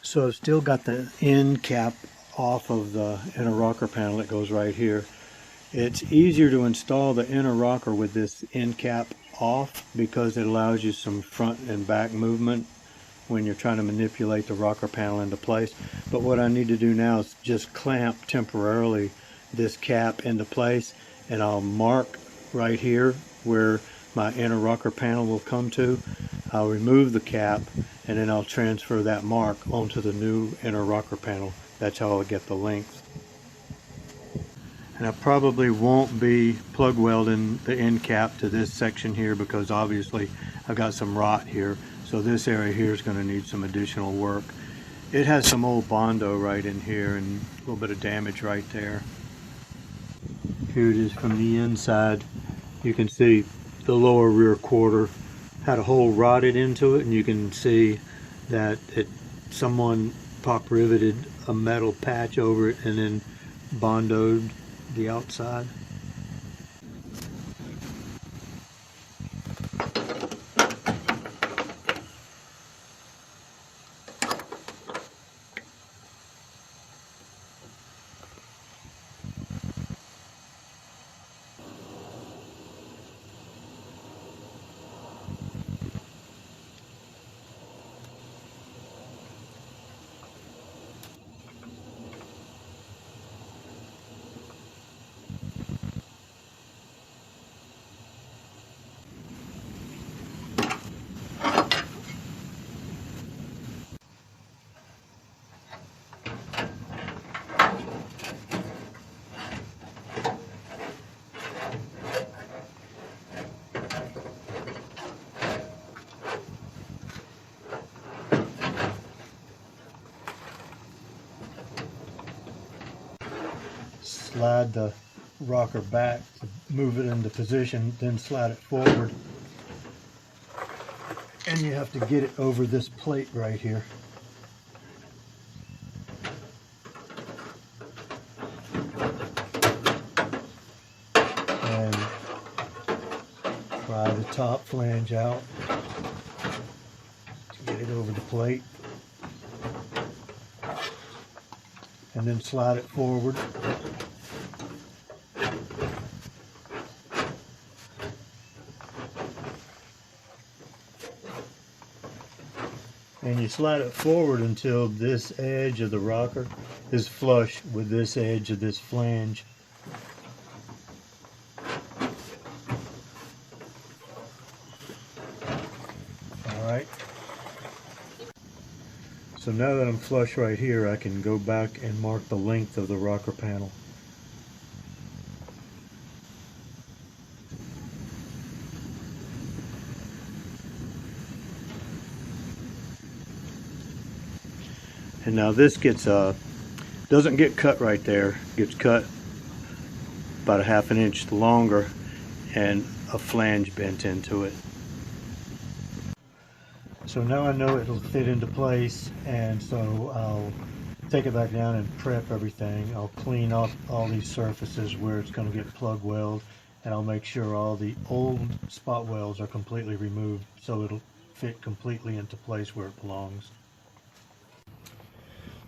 So I've still got the end cap off of the inner rocker panel that goes right here. It's easier to install the inner rocker with this end cap off because it allows you some front and back movement when you're trying to manipulate the rocker panel into place. But what I need to do now is just clamp temporarily this cap into place, and I'll mark right here where my inner rocker panel will come to. I'll remove the cap and then I'll transfer that mark onto the new inner rocker panel. That's how I'll get the length. And I probably won't be plug welding the end cap to this section here because obviously I've got some rot here. So this area here is going to need some additional work. It has some old Bondo right in here and a little bit of damage right there. Here it is from the inside. You can see the lower rear quarter had a hole rotted into it, and you can see that someone pop riveted a metal patch over it and then Bondoed the outside. Slide the rocker back to move it into position, then slide it forward, and you have to get it over this plate right here. And pry the top flange out to get it over the plate, and then slide it forward. And you slide it forward until this edge of the rocker is flush with this edge of this flange. Alright. So now that I'm flush right here, I can go back and mark the length of the rocker panel. And now this doesn't get cut right there, gets cut about a ½ inch longer and a flange bent into it. So now I know it'll fit into place, and so I'll take it back down and prep everything. I'll clean off all these surfaces where it's going to get plug weld, and I'll make sure all the old spot welds are completely removed so it'll fit completely into place where it belongs.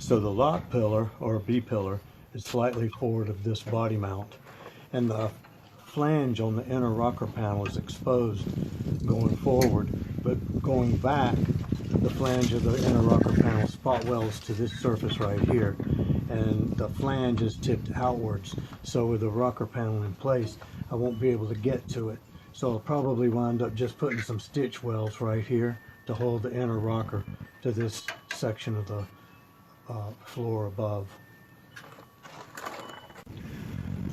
So the lock pillar, or B-pillar, is slightly forward of this body mount, and the flange on the inner rocker panel is exposed going forward, but going back, the flange of the inner rocker panel spot welds to this surface right here, and the flange is tipped outwards, so with the rocker panel in place, I won't be able to get to it. So I'll probably wind up just putting some stitch welds right here to hold the inner rocker to this section of the floor above.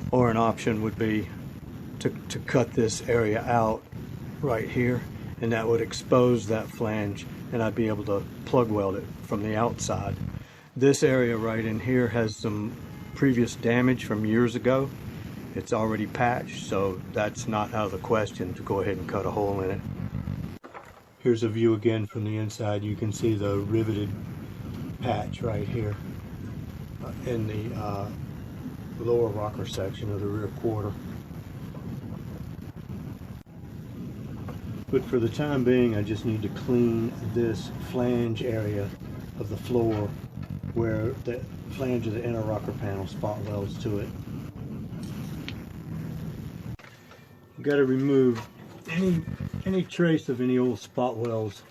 Or an option would be to cut this area out right here, and that would expose that flange, and I'd be able to plug weld it from the outside. This area right in here has some previous damage from years ago. It's already patched, so that's not out of the question to go ahead and cut a hole in it. Here's a view again from the inside. You can see the riveted patch right here in the lower rocker section of the rear quarter. But for the time being, I just need to clean this flange area of the floor where the flange of the inner rocker panel spot welds to it. You got to remove any trace of any old spot welds.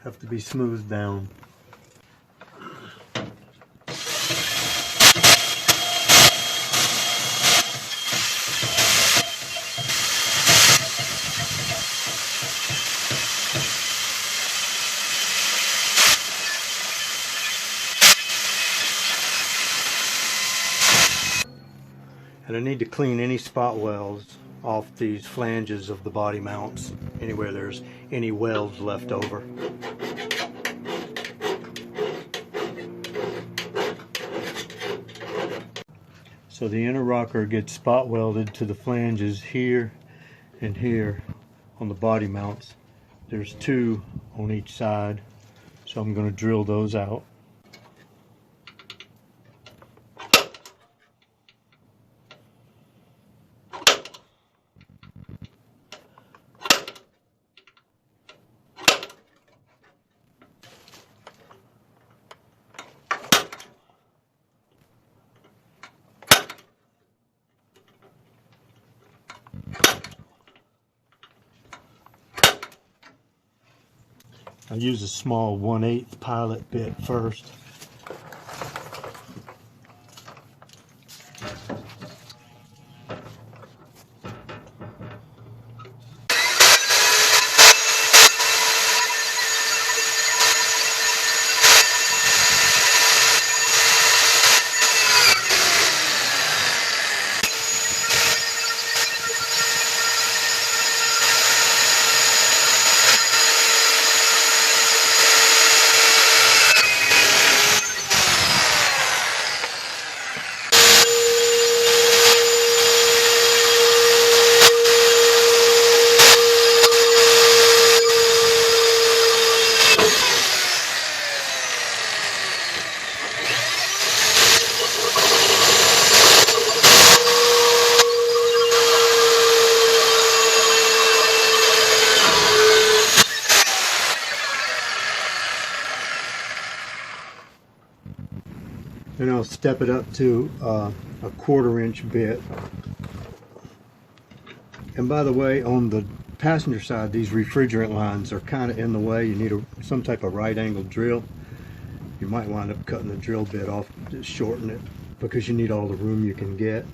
Have to be smoothed down. And I need to clean any spot welds off these flanges of the body mounts, anywhere there's any welds left over. So the inner rocker gets spot welded to the flanges here and here on the body mounts. There's 2 on each side, so I'm going to drill those out. I use a small 1/8 pilot bit first. And I'll step it up to a 1/4 inch bit. And by the way, on the passenger side, these refrigerant lines are kind of in the way. You need some type of right angle drill. You might wind up cutting the drill bit off to shorten it because you need all the room you can get.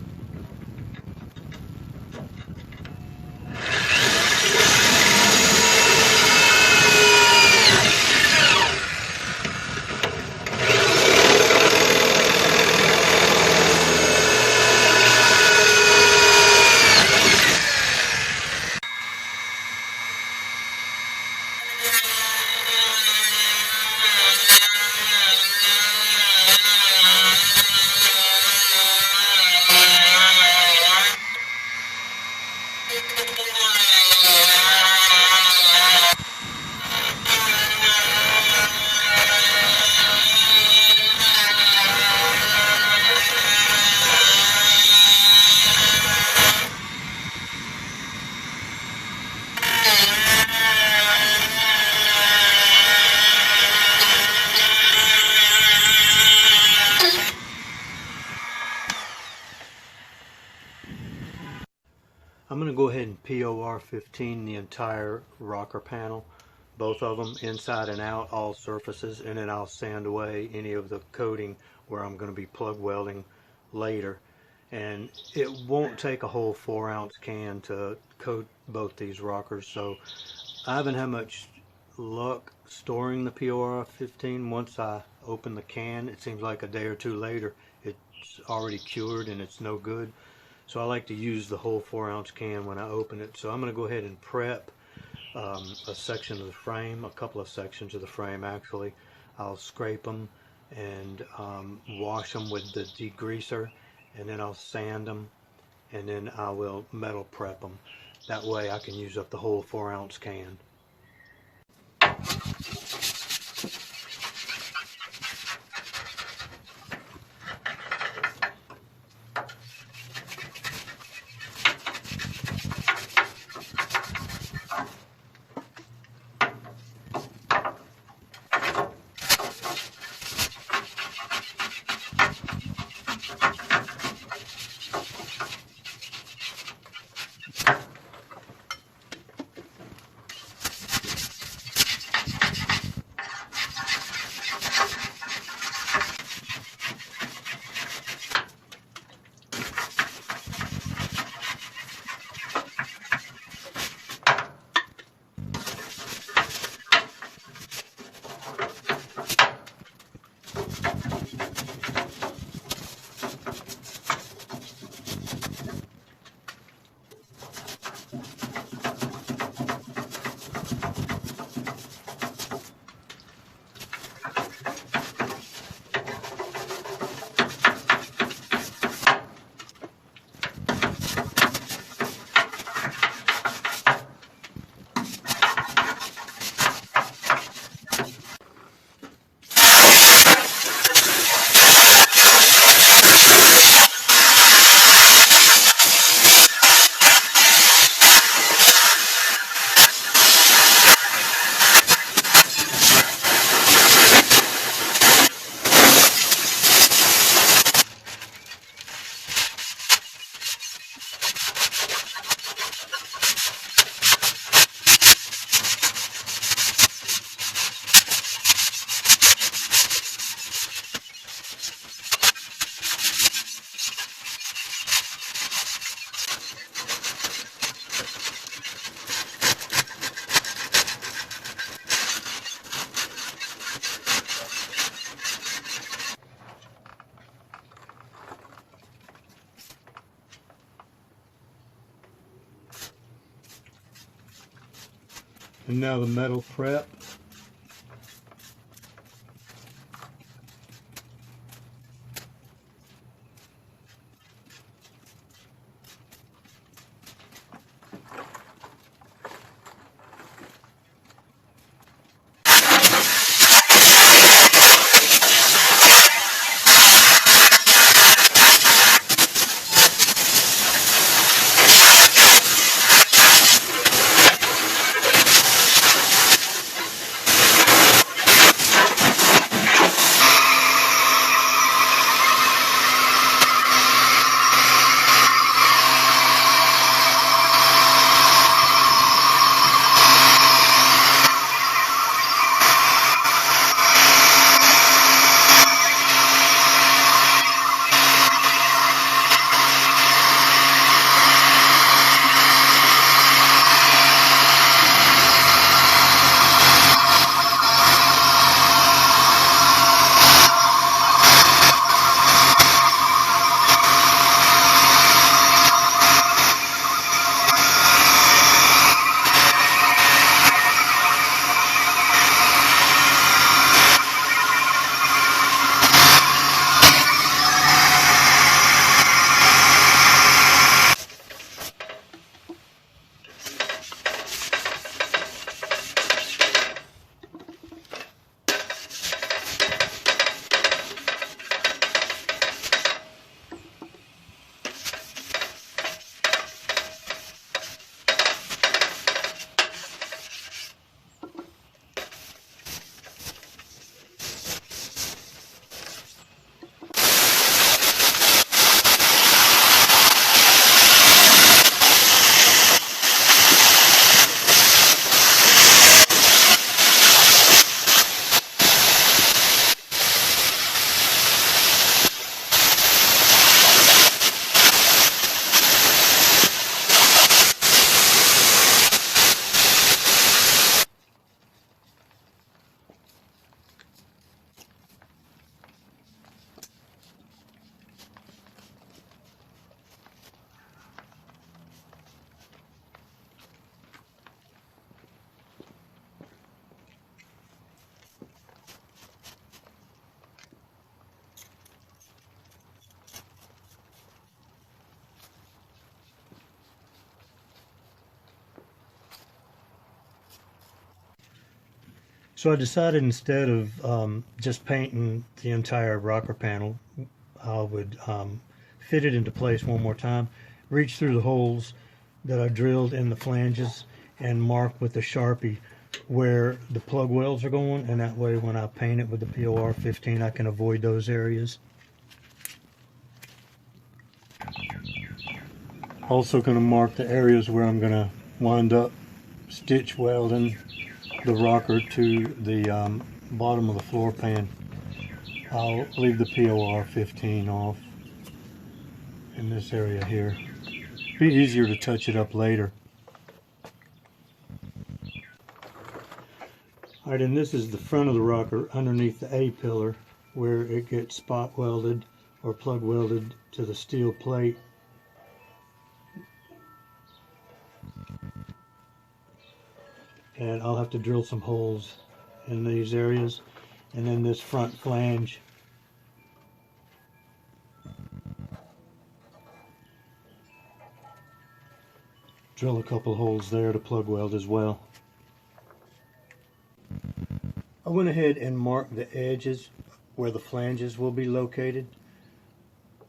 I'm going to go ahead and POR 15 the entire rocker panel, both of them inside and out, all surfaces, and then I'll sand away any of the coating where I'm going to be plug welding later. And it won't take a whole 4-ounce can to coat both these rockers, so I haven't had much luck storing the POR 15. Once I open the can, it seems like a day or two later it's already cured and it's no good. So I like to use the whole 4-ounce can when I open it. So I'm going to go ahead and prep a section of the frame, a couple of sections of the frame actually. I'll scrape them and wash them with the degreaser, and then I'll sand them, and then I will metal prep them. That way I can use up the whole 4-ounce can. And now the metal prep. So I decided instead of just painting the entire rocker panel, I would fit it into place one more time, reach through the holes that I drilled in the flanges and mark with the Sharpie where the plug welds are going, and that way when I paint it with the POR 15 I can avoid those areas. Also going to mark the areas where I'm going to wind up stitch welding the rocker to the bottom of the floor pan. I'll leave the POR 15 off in this area here. Be easier to touch it up later. Alright, and this is the front of the rocker underneath the A pillar where it gets spot welded or plug welded to the steel plate. And I'll have to drill some holes in these areas, and then this front flange. Drill a couple holes there to plug weld as well. I went ahead and marked the edges where the flanges will be located.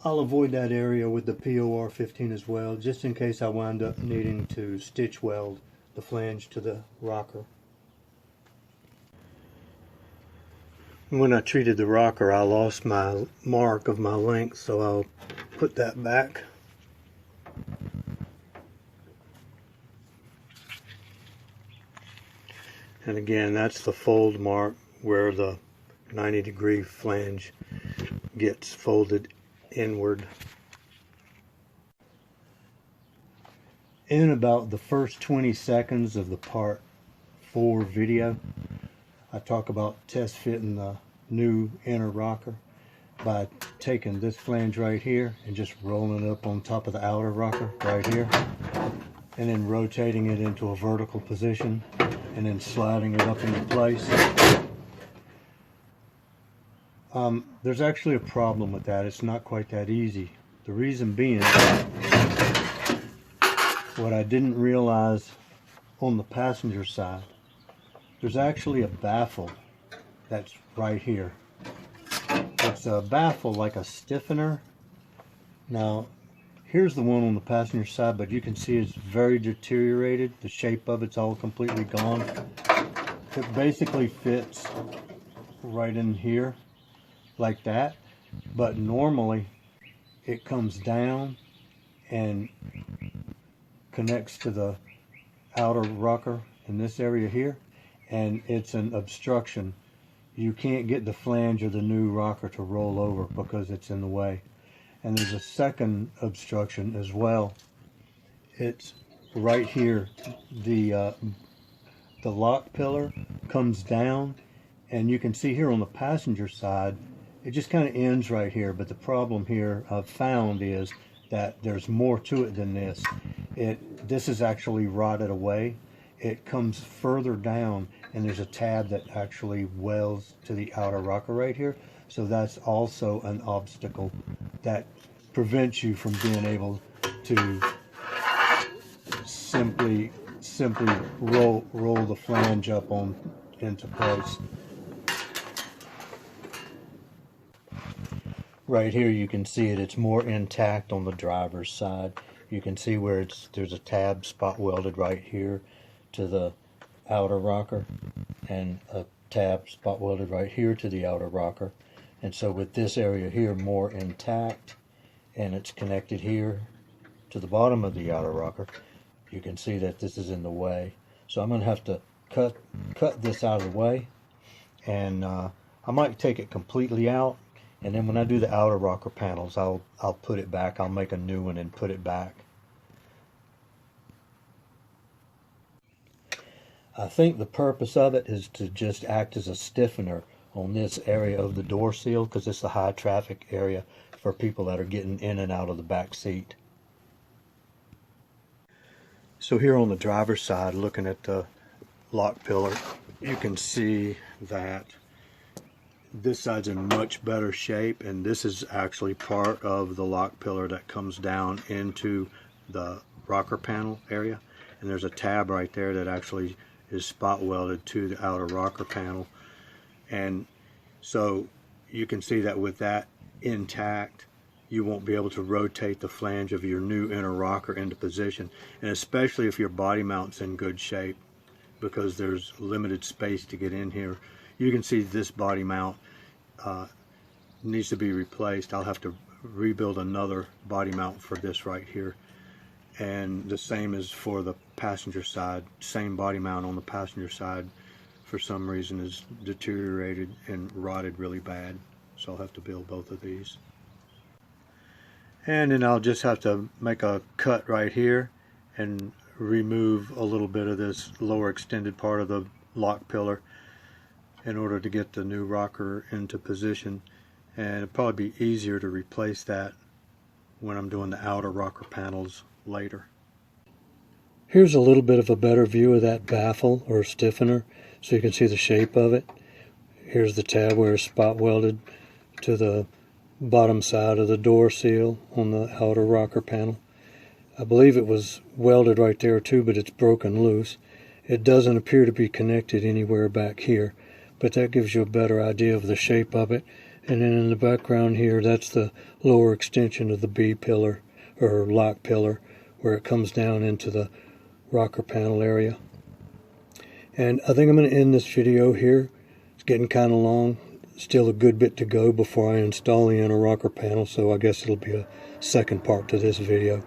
I'll avoid that area with the POR 15 as well, just in case I wind up needing to stitch weld the flange to the rocker. When I treated the rocker, I lost my mark of my length, so I'll put that back. And again, that's the fold mark where the 90-degree flange gets folded inward. In about the first 20 seconds of the part 4 video, I talk about test fitting the new inner rocker by taking this flange right here and just rolling it up on top of the outer rocker right here, and then rotating it into a vertical position and then sliding it up into place. There's actually a problem with that. It's not quite that easy. The reason being, what I didn't realize on the passenger side, there's actually a baffle that's right here. It's a baffle like a stiffener. Now, here's the one on the passenger side, but you can see it's very deteriorated. The shape of it's all completely gone. It basically fits right in here like that, but normally it comes down and connects to the outer rocker in this area here, and it's an obstruction. You can't get the flange of the new rocker to roll over because it's in the way. And there's a second obstruction as well. It's right here. The lock pillar comes down, and you can see here on the passenger side, it just kind of ends right here. But the problem here I've found is that there's more to it than this. This is actually rotted away. It comes further down, and there's a tab that actually welds to the outer rocker right here. So that's also an obstacle that prevents you from being able to simply roll the flange up into place. Right here you can see it's more intact on the driver's side. You can see where there's a tab spot welded right here to the outer rocker, and a tab spot welded right here to the outer rocker. And so with this area here more intact, and it's connected here to the bottom of the outer rocker, you can see that this is in the way. So I'm going to have to cut this out of the way, and I might take it completely out, and then when I do the outer rocker panels, I'll put it back. I'll make a new one and put it back. I think the purpose of it is to just act as a stiffener on this area of the door seal, because it's the high traffic area for people that are getting in and out of the back seat. So here on the driver's side, looking at the lock pillar, you can see that this side's in much better shape, and this is actually part of the lock pillar that comes down into the rocker panel area, and there's a tab right there that actually is spot welded to the outer rocker panel. And so you can see that with that intact, you won't be able to rotate the flange of your new inner rocker into position, and especially if your body mount's in good shape, because there's limited space to get in here. You can see this body mount needs to be replaced. I'll have to rebuild another body mount for this right here, and the same is for the passenger side. Same body mount on the passenger side for some reason is deteriorated and rotted really bad, so I'll have to build both of these. And then I'll just have to make a cut right here and remove a little bit of this lower extended part of the lock pillar in order to get the new rocker into position, and it'll probably be easier to replace that when I'm doing the outer rocker panels later. Here's a little bit of a better view of that baffle or stiffener, so you can see the shape of it. Here's the tab where it's spot welded to the bottom side of the door seal on the outer rocker panel. I believe it was welded right there too, but it's broken loose. It doesn't appear to be connected anywhere back here, but that gives you a better idea of the shape of it. And then in the background here, that's the lower extension of the B pillar or lock pillar, where it comes down into the rocker panel area. And I think I'm going to end this video here. It's getting kind of long. Still a good bit to go before I install the inner rocker panel, so I guess it'll be a second part to this video.